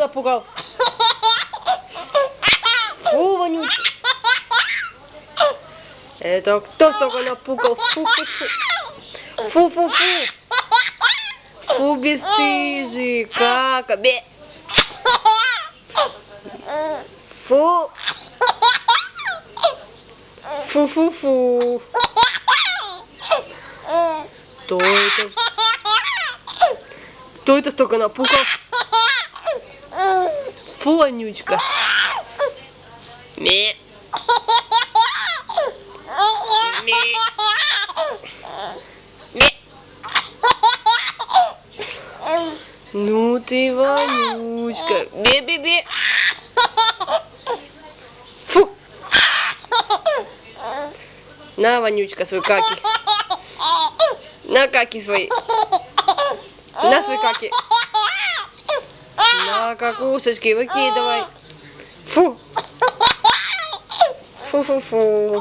напугал? Фу, вонючий. Это кто столько напугал? Фу-фу-фу. Фу-фу-фу. Фу, бесстыжий. Кака. Бе. Фу. Фу-фу-фу. Кто это? Кто это столько напугал? Фу, вонючка. Ме. Ме. Ме. Ну ты вонючка. Бе-бе-бе. Фу. На, вонючка, свой каки. На каки свои. На свои каки. На какусочки выкидывай. Фу. Фу-фу-фу.